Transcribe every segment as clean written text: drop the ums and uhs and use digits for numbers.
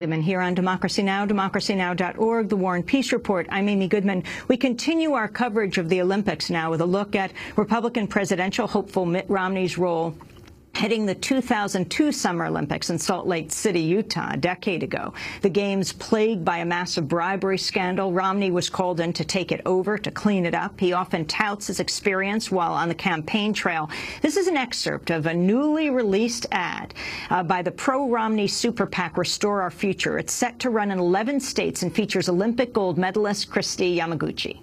And here on Democracy Now!, democracynow.org, The War and Peace Report. I'm Amy Goodman. We continue our coverage of the Olympics now with a look at Republican presidential hopeful Mitt Romney's role heading the 2002 Summer Olympics in Salt Lake City, Utah, a decade ago. The Games plagued by a massive bribery scandal. Romney was called in to take it over, to clean it up. He often touts his experience while on the campaign trail. This is an excerpt of a newly released ad by the pro-Romney super PAC Restore Our Future. It's set to run in 11 states and features Olympic gold medalist Kristi Yamaguchi.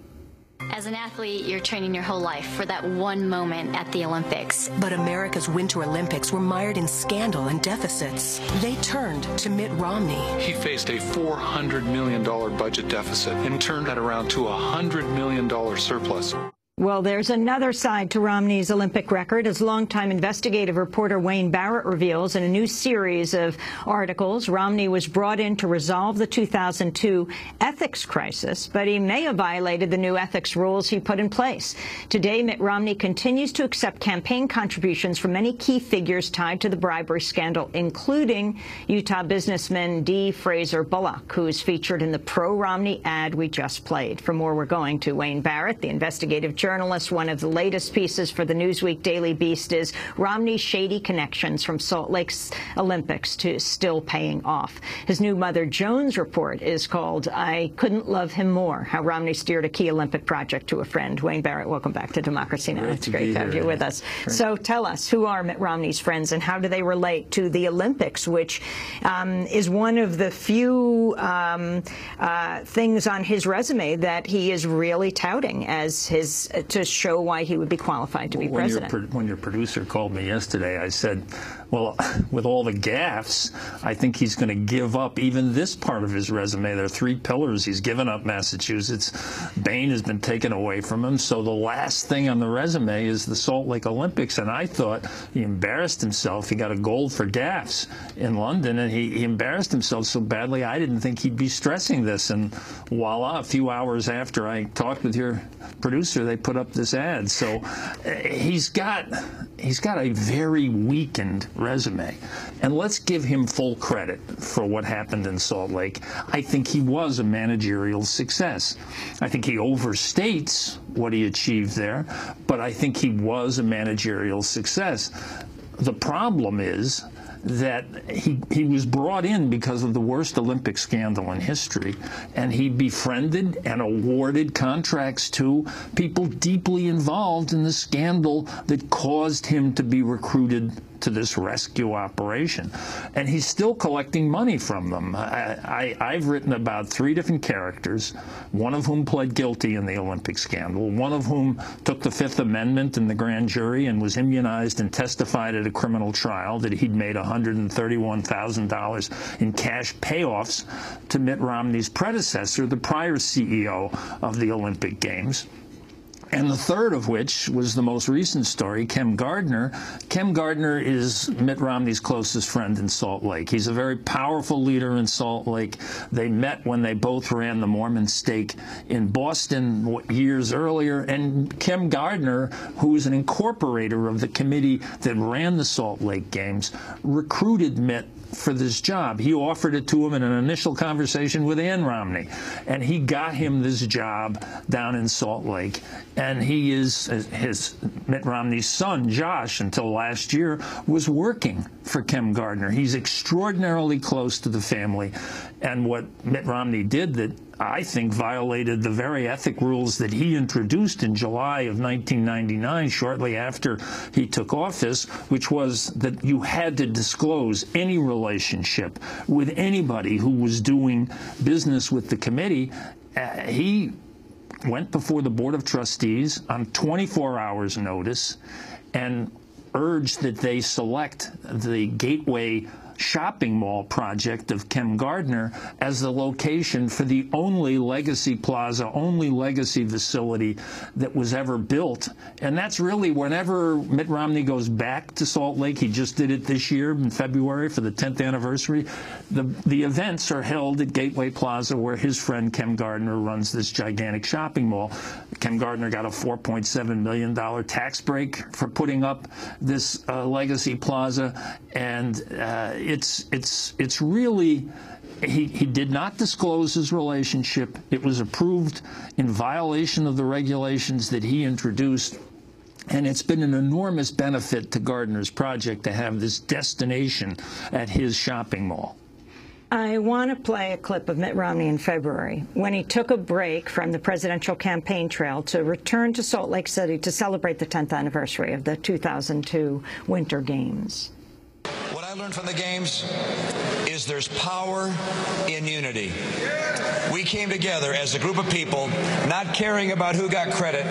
As an athlete, you're training your whole life for that one moment at the Olympics. But America's Winter Olympics were mired in scandal and deficits. They turned to Mitt Romney. He faced a $400 million budget deficit and turned that around to a $100 million surplus. Well, there's another side to Romney's Olympic record, as longtime investigative reporter Wayne Barrett reveals in a new series of articles. Romney was brought in to resolve the 2002 ethics crisis, but he may have violated the new ethics rules he put in place. Today, Mitt Romney continues to accept campaign contributions from many key figures tied to the bribery scandal, including Utah businessman D. Fraser Bullock, who is featured in the pro-Romney ad we just played. For more, we're going to Wayne Barrett, the investigative journalist. One of the latest pieces for the Newsweek Daily Beast is Romney's shady connections from Salt Lake's Olympics to still paying off. His new Mother Jones report is called I Couldn't Love Him More, How Romney Steered a Key Olympic Project to a Friend. Wayne Barrett, welcome back to Democracy Now! It's great to have you with us. Great. So tell us, who are Mitt Romney's friends and how do they relate to the Olympics, which is one of the few things on his resume that he is really touting as his to show why he would be qualified to be president. When your producer called me yesterday, I said, well, with all the gaffes, I think he's going to give up even this part of his resume. There are 3 pillars. He's given up Massachusetts. Bain has been taken away from him. So the last thing on the resume is the Salt Lake Olympics. And I thought he embarrassed himself. He got a gold for gaffes in London, and he embarrassed himself so badly I didn't think he'd be stressing this. And voila, a few hours after I talked with your producer, they put up this ad. So he's got a very weakened resume. And let's give him full credit for what happened in Salt Lake. I think he was a managerial success. I think he overstates what he achieved there, but I think he was a managerial success. The problem is that he was brought in because of the worst Olympic scandal in history, and he befriended and awarded contracts to people deeply involved in the scandal that caused him to be recruited to this rescue operation. And he's still collecting money from them. I've written about 3 different characters, one of whom pled guilty in the Olympic scandal, one of whom took the 5th Amendment in the grand jury and was immunized and testified at a criminal trial that he'd made $131,000 in cash payoffs to Mitt Romney's predecessor, the prior CEO of the Olympic Games. And the third of which was the most recent story, Chem Gardner. Chem Gardner is Mitt Romney's closest friend in Salt Lake. He's a very powerful leader in Salt Lake. They met when they both ran the Mormon stake in Boston years earlier. And Chem Gardner, who is an incorporator of the committee that ran the Salt Lake Games, recruited Mitt for this job. He offered it to him in an initial conversation with Ann Romney, and he got him this job down in Salt Lake. And he is, Mitt Romney's son, Josh, until last year, was working for Chem Gardner. He's extraordinarily close to the family. And what Mitt Romney did that I think violated the very ethic rules that he introduced in July of 1999, shortly after he took office, which was that you had to disclose any relationship with anybody who was doing business with the committee. He went before the Board of Trustees on 24 hours notice and urged that they select the Gateway shopping mall project of Chem Gardner as the location for the only legacy plaza, only legacy facility that was ever built. And that's really whenever Mitt Romney goes back to Salt Lake, he just did it this year in February for the 10th anniversary, the events are held at Gateway Plaza where his friend Chem Gardner runs this gigantic shopping mall. Chem Gardner got a $4.7 million tax break for putting up this legacy plaza, and it's really he did not disclose his relationship. It was approved in violation of the regulations that he introduced. And it's been an enormous benefit to Gardner's project to have this destination at his shopping mall. I want to play a clip of Mitt Romney in February when he took a break from the presidential campaign trail to return to Salt Lake City to celebrate the 10th anniversary of the 2002 Winter Games. What I learned from the games is there's power in unity. We came together as a group of people, not caring about who got credit,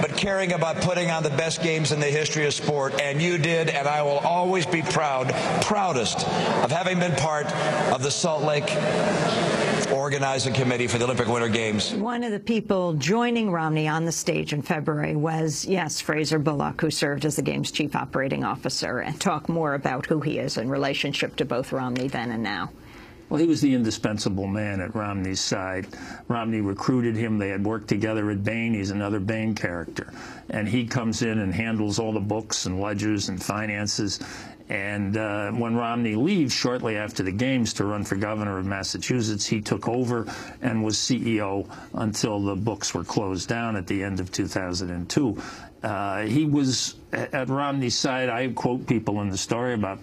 but caring about putting on the best games in the history of sport. And you did, and I will always be proudest of having been part of the Salt Lake organizing committee for the Olympic Winter Games. One of the people joining Romney on the stage in February was, yes, Fraser Bullock, who served as the game's chief operating officer, and talk more about who he is in relationship to both Romney then and now. Well, he was the indispensable man at Romney's side. Romney recruited him. They had worked together at Bain. He's another Bain character. And he comes in and handles all the books and ledgers and finances. And when Romney leaves shortly after the games to run for governor of Massachusetts, he took over and was CEO until the books were closed down at the end of 2002. He was at Romney's side. I quote people in the story about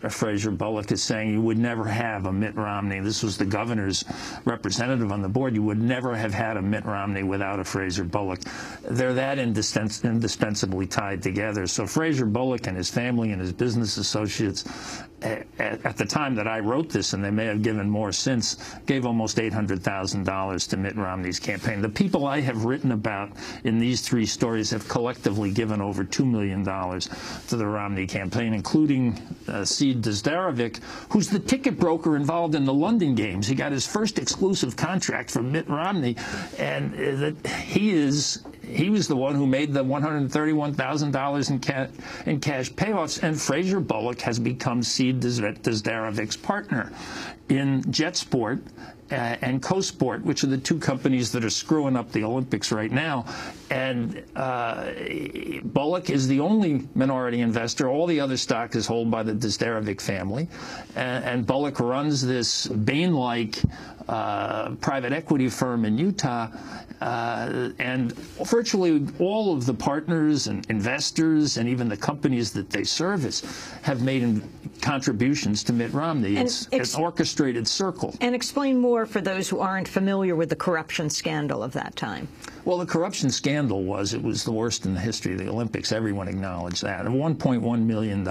Fraser Bullock as saying you would never have a Mitt Romney. This was the governor's representative on the board. You would never have had a Mitt Romney without a Fraser Bullock. They're that indispensably tied together. So Fraser Bullock and his family and his business associates, at the time that I wrote this, and they may have given more since, gave almost $800,000 to Mitt Romney's campaign. The people I have written about in these three stories have collectively given over $2 million to the Romney campaign, including Seed Dezdarevic, who's the ticket broker involved in the London Games. He got his first exclusive contract from Mitt Romney, and he was the one who made the $131,000 in cash payoffs, and Fraser Bullock has become Seed Dezdarevic's partner in JetSport and CoSport, which are the two companies that are screwing up the Olympics right now. And Bullock is the only minority investor. All the other stock is held by the Dezdarevic family. And Bullock runs this Bain-like private equity firm in Utah. And virtually all of the partners and investors and even the companies that they service have made contributions to Mitt Romney. It's an orchestrated circle. And explain more for those who aren't familiar with the corruption scandal of that time. Well, the corruption scandal was the worst in the history of the Olympics. Everyone acknowledged that. And $1.1 million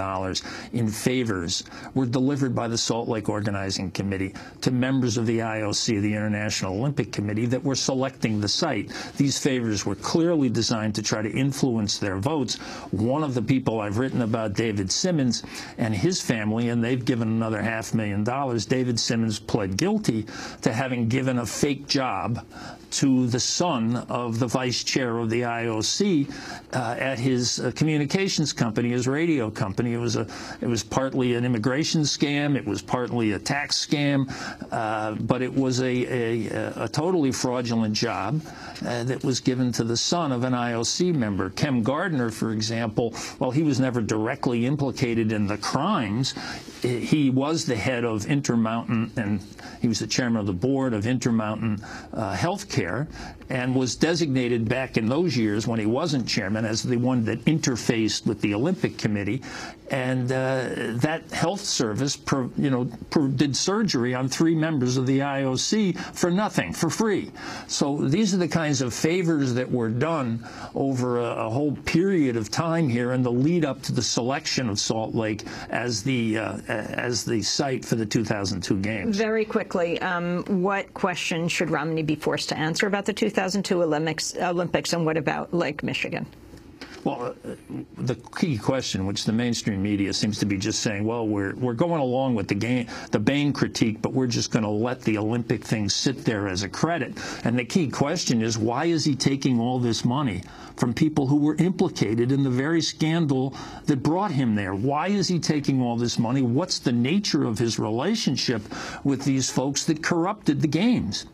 in favors were delivered by the Salt Lake Organizing Committee to members of the IOC, the International Olympic Committee, that were selecting the site. These favors were clearly designed to try to influence their votes. One of the people I've written about, David Simmons, and his family, and they've given another $500,000. David Simmons pled guilty to having given a fake job to the son of the vice chair of the IOC at his communications company, his radio company. It was partly an immigration scam, it was partly a tax scam, but it was a totally fraudulent job that was given to the son of an IOC member. Chem Gardner, for example, while he was never directly implicated in the crimes, he was the head of Intermountain, and he was the chairman of the board of Intermountain Healthcare, and was designated back in those years when he wasn't chairman as the one that interfaced with the Olympic Committee. And that health service did surgery on 3 members of the IOC for nothing, for free. So these are the kinds of favors that were done over a whole period of time here in the lead up to the selection of Salt Lake as the site for the 2002 Games. Very quickly, what question should Romney be forced to answer about the 2002 Olympics, and what about Lake Michigan? Well, the key question, which the mainstream media seems to be just saying, well, we're going along with the Bain critique, but we're just going to let the Olympic thing sit there as a credit. And the key question is, why is he taking all this money from people who were implicated in the very scandal that brought him there? Why is he taking all this money? What's the nature of his relationship with these folks that corrupted the games?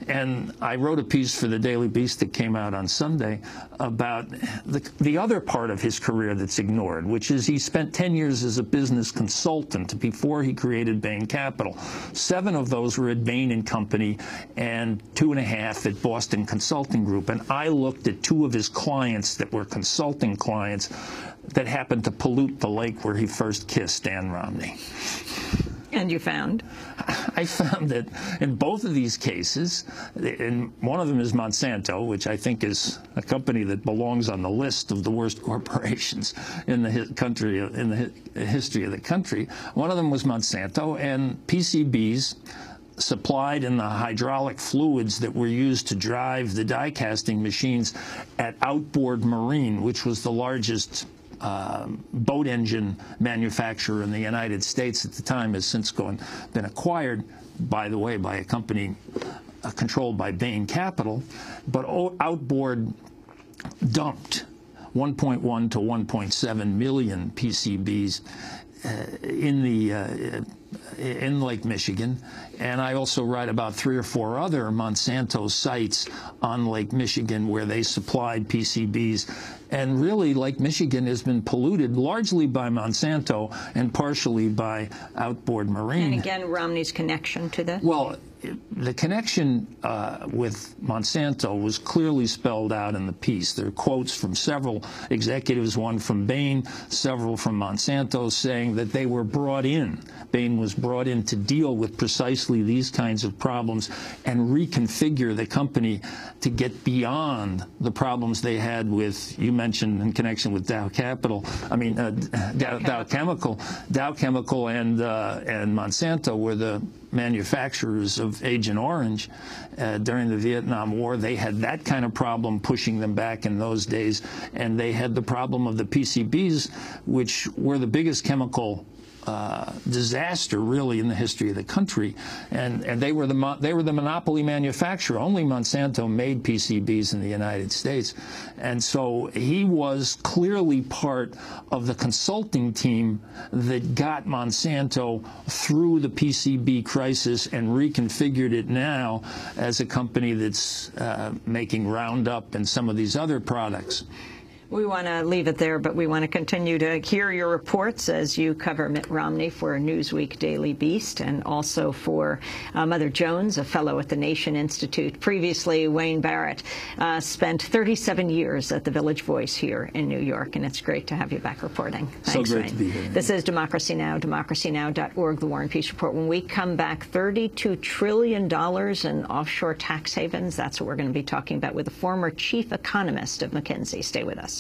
And I wrote a piece for the Daily Beast that came out on Sunday about the other another part of his career that's ignored, which is he spent 10 years as a business consultant before he created Bain Capital. 7 of those were at Bain & Company and 2.5 at Boston Consulting Group. And I looked at 2 of his clients that were consulting clients that happened to pollute the lake where he first kissed Ann Romney. And you found? I found that in both of these cases, and one of them is Monsanto, which I think is a company that belongs on the list of the worst corporations in the country, in the history of the country. One of them was Monsanto, and PCBs supplied in the hydraulic fluids that were used to drive the die casting machines at Outboard Marine, which was the largest boat engine manufacturer in the United States at the time, has since been acquired, by the way, by a company controlled by Bain Capital. But Outboard dumped 1.1 to 1.7 million PCBs in Lake Michigan, and I also write about 3 or 4 other Monsanto sites on Lake Michigan where they supplied PCBs. And really, Lake Michigan has been polluted largely by Monsanto and partially by Outboard Marine. And again, Romney's connection to this? Well, the connection with Monsanto was clearly spelled out in the piece. There are quotes from several executives, one from Bain, several from Monsanto, saying that they were brought in. Bain was brought in to deal with precisely these kinds of problems and reconfigure the company to get beyond the problems they had with, you mentioned in connection with Dow Chemical and Monsanto were the manufacturers of Agent Orange during the Vietnam War. They had that kind of problem pushing them back in those days, and they had the problem of the PCBs, which were the biggest chemical disaster really in the history of the country, and they were the monopoly manufacturer. Only Monsanto made PCBs in the United States, and so he was clearly part of the consulting team that got Monsanto through the PCB crisis and reconfigured it now as a company that's making Roundup and some of these other products. We want to leave it there, but we want to continue to hear your reports as you cover Mitt Romney for Newsweek Daily Beast and also for Mother Jones, a fellow at the Nation Institute. Previously, Wayne Barrett spent 37 years at the Village Voice here in New York, and it's great to have you back reporting. Thanks, so great Wayne. to be here. This is Democracy Now!, democracynow.org, The War and Peace Report. When we come back, $32 trillion in offshore tax havens. That's what we're going to be talking about with the former chief economist of McKinsey. Stay with us.